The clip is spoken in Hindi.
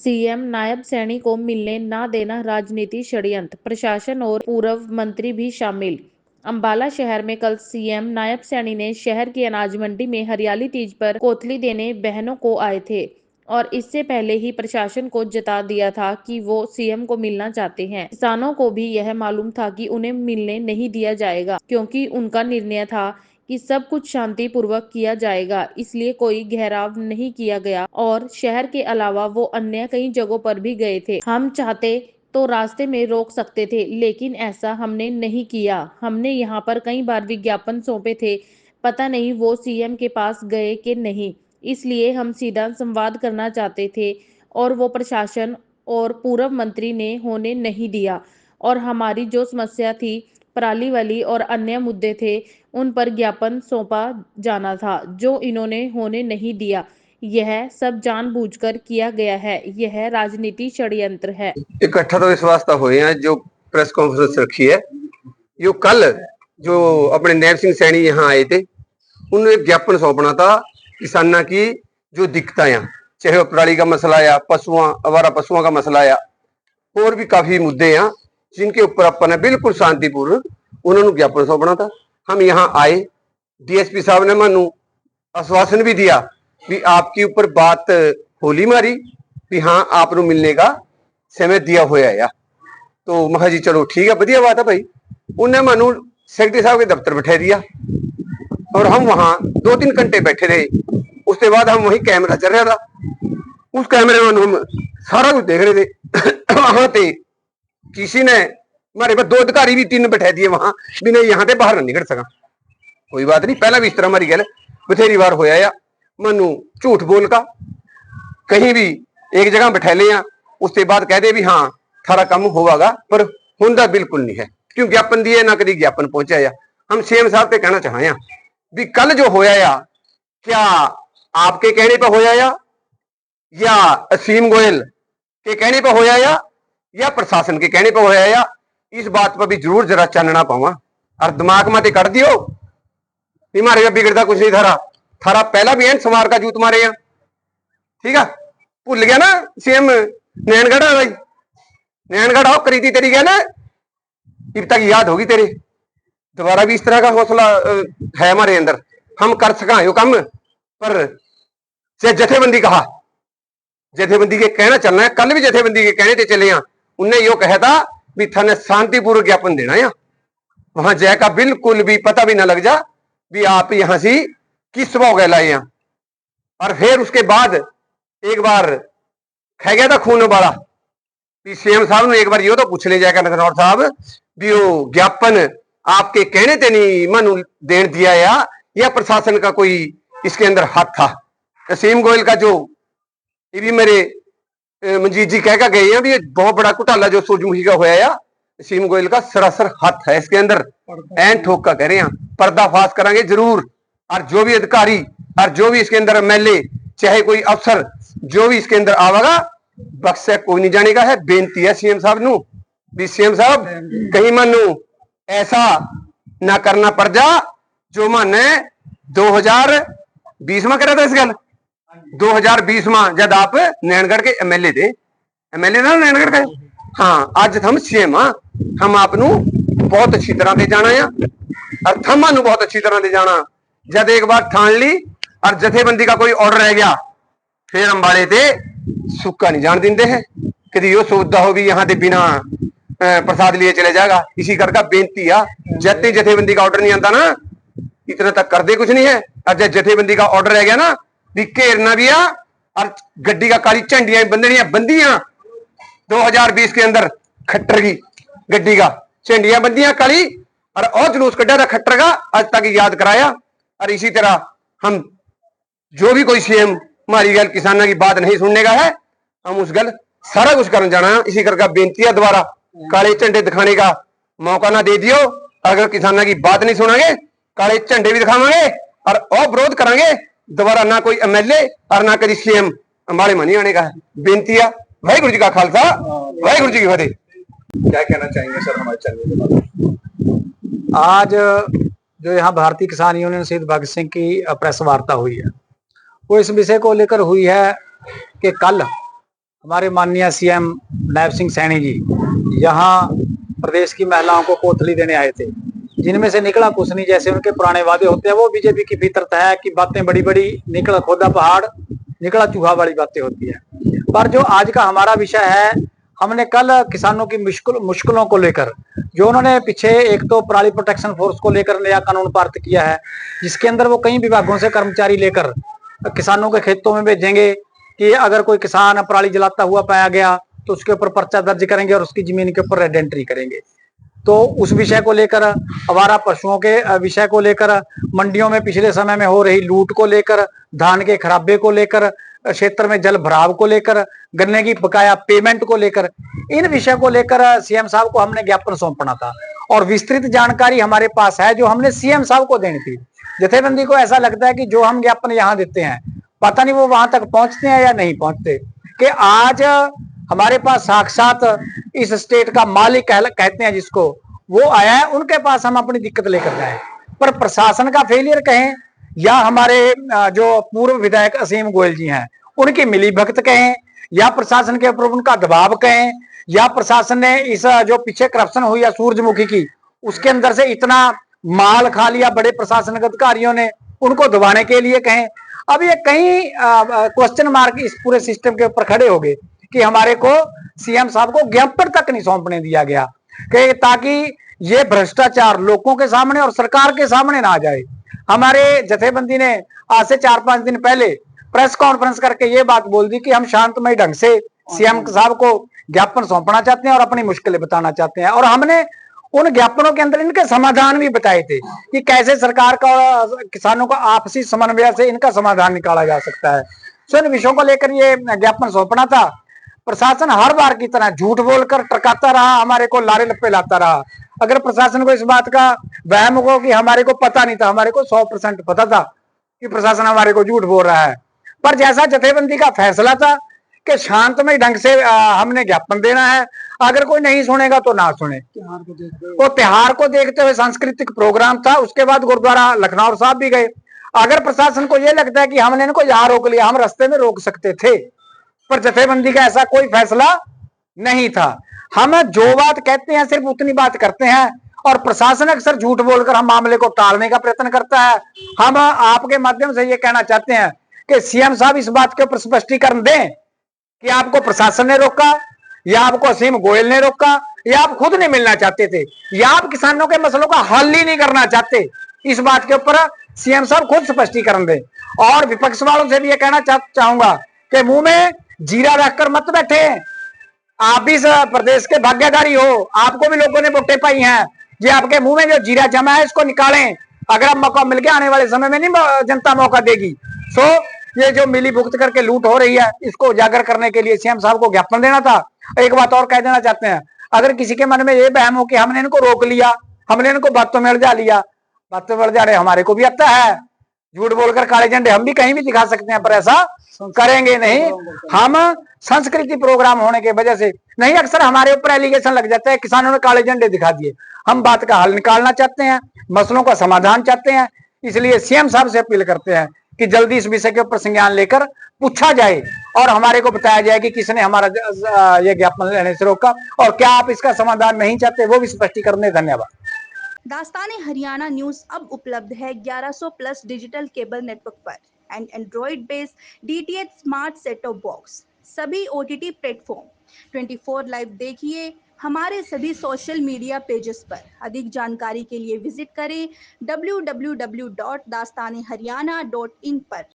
सीएम नायब सैनी को मिलने ना देना राजनीति षड्यंत्र, प्रशासन और पूर्व मंत्री भी शामिल। अंबाला शहर में कल सीएम नायब सैनी ने शहर की अनाज मंडी में हरियाली तीज पर कोतली देने बहनों को आए थे और इससे पहले ही प्रशासन को जता दिया था कि वो सीएम को मिलना चाहते हैं। किसानों को भी यह मालूम था कि उन्हें मिलने नहीं दिया जाएगा, क्योंकि उनका निर्णय था कि सब कुछ शांति पूर्वक किया जाएगा, इसलिए कोई घेराव नहीं किया गया और शहर के अलावा वो अन्य कई जगहों पर भी गए थे। हम चाहते तो रास्ते में रोक सकते थे, लेकिन ऐसा हमने नहीं किया। हमने यहाँ पर कई बार विज्ञापन सौंपे थे, पता नहीं वो सीएम के पास गए कि नहीं, इसलिए हम सीधा संवाद करना चाहते थे और वो प्रशासन और पूर्व मंत्री ने होने नहीं दिया और हमारी जो समस्या थी, पराली वाली और अन्य मुद्दे थे, उन पर ज्ञापन सौंपा जाना था, जो इन्होंने होने नहीं दिया। यह सब जानबूझकर किया गया है, यह राजनीति षड्यंत्र है। इकट्ठा तो इस वास्ते हुए हैं जो प्रेस कॉन्फ्रेंस रखी है। यो कल जो अपने नैब सिंह सैनी यहाँ आए थे, उन्हें ज्ञापन सौंपना था किसानों की जो दिक्कतें, चाहे पराली का मसला या पशुओं आवारा पशुओं का मसला या और भी काफी मुद्दे हैं जिनके ऊपर अपन बिल्कुल शांतिपूर्वक उन्होंने ज्ञापन सौंपना था। हम यहाँ आए, डीएसपी साहब ने मानू आश्वासन भी दिया भी आपके ऊपर बात होली मारी भी हाँ आपको मिलने का समय दिया होया या तो महा जी चलो ठीक है, बढ़िया बात है भाई। उन्हें मानू सेक्रेटरी साहब के दफ्तर बैठा दिया और हम वहां 2-3 घंटे बैठे रहे। उसके बाद हम वही कैमरा चल रहा था, उस कैमरे में हम सारा कुछ देख रहे थे। वहां थे किसी ने हमारे पास 2 अधिकारी भी 3 बैठा दिए वहां भी नहीं यहाँ से बाहर ना निकल सका। कोई बात नहीं, पहला भी इस तरह हमारी गल बथेरी बार होया या मनु झूठ बोल का कहीं भी एक जगह बैठा ले, उसके बाद कह दे भी हाँ थारा कम होगा, पर होंदा बिल्कुल नहीं है। क्यों ज्ञापन दिए ना कभी ज्ञापन पहुंचा या। हम सीएम साहब से कहना चाहे भी कल जो होया या क्या आपके कहने पर होया या असीम गोयल के कहने पर होया या प्रशासन के कहने पर होया या, इस बात पर भी जरूर जरा चानना पाऊंगा और दिमाग में कर दियो हमारे बिगड़ता कुछ नहीं। थारा पहला भी एन समार का जूत मारे, ठीक है। भूल गया ना सीएम नैनगढ़ भाई, नैनगढ़ आओ करी थी तेरी गया ना, अब तक याद होगी तेरे। दोबारा भी इस तरह का हौसला है हमारे अंदर, हम कर सका यो काम। पर जथेबंदी कहा, जथेबंदी के कहना चलना है, कल भी जथेबंदी के कहने थे चले, उनने यो कहा था भी थाने शांतिपूर्वक ज्ञापन देना है। वहां जय का बिल्कुल भी पता भी ना लग जा भी आप यहां से किस स्वभाव गए लाए। और फिर उसके बाद एक बार खा गया था खून वाला सीएम साहब ने एक बार यो तो पूछ ले जाएगा नथनौर साहब भी वो ज्ञापन आपके कहने ते नहीं मनु देन दिया या प्रशासन का कोई इसके अंदर हाथ था। असीम गोयल का जो ये भी मेरे मंजीत जी कह गए हैं भी ये बहुत बड़ा घोटाला जो सूरजमुखी का होया या असीम गोयल का सरासर हाथ है इसके अंदर। एन ठोक का कह रहे हैं, पर्दाफाश करेंगे जरूर। और जो भी अधिकारी और जो भी इसके अंदर एमएलए चाहे कोई अफसर जो भी इसके अंदर आवेगा बख्शे कोई नहीं जानेगा। है बेनती है सीएम साहब नू भी सीएम साहब कहीं मानू ऐसा ना करना पड़ जा जो माने 2020 में करा था इस गल 2020 में जब आप नैनगढ़ के एमएलए थे, एमएलए ना नैनगढ़ का। हाँ आज हम सीएम हाँ, हम आपनू बहुत अच्छी तरह से जाना है और थमानू बहुत अच्छी तरह से जाना। जब एक बार ठान ली और जथेबंदी का कोई ऑर्डर रह गया फिर अंबाले थे सुक्का नहीं जान देंगे हैं। कभी यो सोचता हो भी यहाँ से बिना प्रसाद लिए चले जाएगा। इसी करके बेनती है जब जथेबंदी का ऑर्डर नहीं आता ना इतना तक कर दे कुछ नहीं है। और जब जथेबंदी का ऑर्डर रह गया ना भी घेरना भी आ और गड्डी का काली झंडियां बंदनियां बंदियां 2020 के अंदर खट्टर की गड्डी का झंडियां बंदियां काली और जुलूस कड्डा था खट्टर का आज तक याद कराया। और इसी तरह हम जो भी कोई सीएम हमारी गल किसानों की बात नहीं सुनने का है हम उस गल सारा कुछ करने जाना है। इसी करके बेनती है दोबारा काले झंडे दिखाने का मौका ना दे दियो। अगर किसानों की बात नहीं सुनांगे काले झंडे भी दिखावांगे और विरोध करेंगे दोबारा। ना कोई एमएलए और ना कभी सीएम हमारे मनी आने का है। बेनती है वाहिगुरु जी का खालसा वाहिगुरु जी की फतेह। क्या कहना चाहेंगे सर हमारे चैनल के बारे? आज जो यहाँ भारतीय किसान यूनियन शहीद भगत सिंह की प्रेस वार्ता हुई है वो इस विषय को लेकर हुई है कि कल हमारे माननीय सीएम नायब सिंह सैनी जी यहाँ प्रदेश की महिलाओं को कोथली देने आए थे, जिनमें से निकला कुछ नहीं। जैसे उनके पुराने वादे होते हैं, वो बीजेपी की फितरत है कि बातें बड़ी बड़ी, निकला खोदा पहाड़, निकला चूहा वाली बातें होती है। पर जो आज का हमारा विषय है, हमने कल किसानों की मुश्किलों को लेकर, जो उन्होंने पीछे एक तो पराली प्रोटेक्शन फोर्स को लेकर नया कानून पारित किया है, जिसके अंदर वो कई विभागों से कर्मचारी लेकर किसानों के खेतों में भेजेंगे कि अगर कोई किसान पराली जलाता हुआ पाया गया तो उसके ऊपर पर्चा दर्ज करेंगे और उसकी जमीन के ऊपर रेड एंट्री करेंगे। तो उस विषय को लेकर, आवारा पशुओं के विषय को लेकर, मंडियों में पिछले समय में हो रही लूट को लेकर, धान के खराबे को लेकर, क्षेत्र में जल भराव को लेकर, गन्ने की बकाया पेमेंट को लेकर, इन विषय को लेकर सीएम साहब को हमने ज्ञापन सौंपना था और विस्तृत जानकारी हमारे पास है जो हमने सीएम साहब को देनी थी। जथेबंदी को ऐसा लगता है कि जो हम ज्ञापन यहाँ देते हैं, पता नहीं वो वहां तक पहुंचते हैं या नहीं पहुंचते, कि आज हमारे पास साक्षात इस स्टेट का मालिक कहते हैं जिसको, वो आया है, उनके पास हम अपनी दिक्कत लेकर जाए। पर प्रशासन का फेलियर कहें या हमारे जो पूर्व विधायक असीम गोयल जी हैं उनकी मिलीभगत कहें, या प्रशासन के ऊपर उनका दबाव कहें, या प्रशासन ने इस जो पीछे करप्शन हुई है सूरजमुखी की, उसके अंदर से इतना माल खा लिया बड़े प्रशासनिक अधिकारियों ने, उनको दबाने के लिए कहें। अब ये कई क्वेश्चन मार्क इस पूरे सिस्टम के ऊपर खड़े हो गए कि हमारे को सीएम साहब को ज्ञापन तक नहीं सौंपने दिया गया, कि ताकि ये भ्रष्टाचार लोगों के सामने और सरकार के सामने ना आ जाए। हमारे जथेबंदी ने आज से 4-5 दिन पहले प्रेस कॉन्फ्रेंस करके ये बात बोल दी कि हम शांतमय ढंग से सीएम साहब को ज्ञापन सौंपना चाहते हैं और अपनी मुश्किलें बताना चाहते हैं। और हमने उन ज्ञापनों के अंदर इनके समाधान भी बताए थे कि कैसे सरकार का किसानों का आपसी समन्वय से इनका समाधान निकाला जा सकता है। सो इन विषयों को लेकर ये ज्ञापन सौंपना था। प्रशासन हर बार की तरह झूठ बोलकर टरकाता रहा, हमारे को लारे लप्पे लाता रहा। अगर प्रशासन को इस बात का वहम हो कि हमारे को पता नहीं था, हमारे को 100% पता था कि प्रशासन हमारे को झूठ बोल रहा है। पर जैसा जथेबंदी का फैसला था कि शांतमय ढंग से हमने ज्ञापन देना है, अगर कोई नहीं सुनेगा तो ना सुने। वो त्योहार को देखते हुए सांस्कृतिक प्रोग्राम था, उसके बाद गुरुद्वारा लखनऊ साहब भी गए। अगर प्रशासन को यह लगता है कि हमने इनको यहाँ रोक लिया, हम रास्ते में रोक सकते थे, पर जथेबंदी का ऐसा कोई फैसला नहीं था। हम जो बात कहते हैं सिर्फ उतनी बात करते हैं और प्रशासन अक्सर झूठ बोलकर हम मामले को टालने का प्रयत्न करता है। हम आपके माध्यम से ये कहना चाहते हैं कि सीएम साहब इस बात के ऊपर स्पष्टीकरण दें कि आपको प्रशासन ने रोका, या आपको असीम गोयल ने रोका, या आप खुद नहीं मिलना चाहते थे, या आप किसानों के मसलों का हल ही नहीं करना चाहते। इस बात के ऊपर सीएम साहब खुद स्पष्टीकरण दें। और विपक्ष वालों से भी ये कहना चाहूंगा कि मुंह में जीरा रखकर मत बैठे। आप भी प्रदेश के भाग्यधारी हो, आपको भी लोगों ने वोटें पाई हैं। ये आपके मुंह में जो जीरा जमा है इसको निकालें। अगर अब मौका मिल गया, आने वाले समय में नहीं जनता मौका देगी। सो ये जो मिली भुगत करके लूट हो रही है, इसको उजागर करने के लिए सीएम साहब को ज्ञापन देना था। एक बात और कह देना चाहते हैं, अगर किसी के मन में ये बहम हो कि हमने इनको रोक लिया, हमने इनको बातों में उलझा लिया, बातों में उलझाने हमारे को भी आता है। झूठ बोलकर काले झंडे हम भी कहीं भी दिखा सकते हैं, पर ऐसा करेंगे नहीं। हम संस्कृति प्रोग्राम होने की वजह से नहीं, अक्सर हमारे ऊपर एलिगेशन लग जाता है किसानों ने काले झंडे दिखा दिए। हम बात का हल निकालना चाहते हैं, मसलों का समाधान चाहते हैं, इसलिए सीएम साहब से अपील करते हैं कि जल्दी इस विषय के ऊपर संज्ञान लेकर पूछा जाए और हमारे को बताया जाए कि किसने हमारा ये ज्ञापन लेने से रोका, और क्या आप इसका समाधान नहीं चाहते, वो भी स्पष्टीकरण दें। धन्यवाद। दास्ताने हरियाणा न्यूज अब उपलब्ध है 1100 प्लस डिजिटल केबल नेटवर्क पर and Android based DTH smart set top box, सभी OTT प्लेटफॉर्म। 24 लाइव देखिए हमारे सभी सोशल मीडिया पेजेस पर। अधिक जानकारी के लिए विजिट करें www.dastaneharyana.in पर।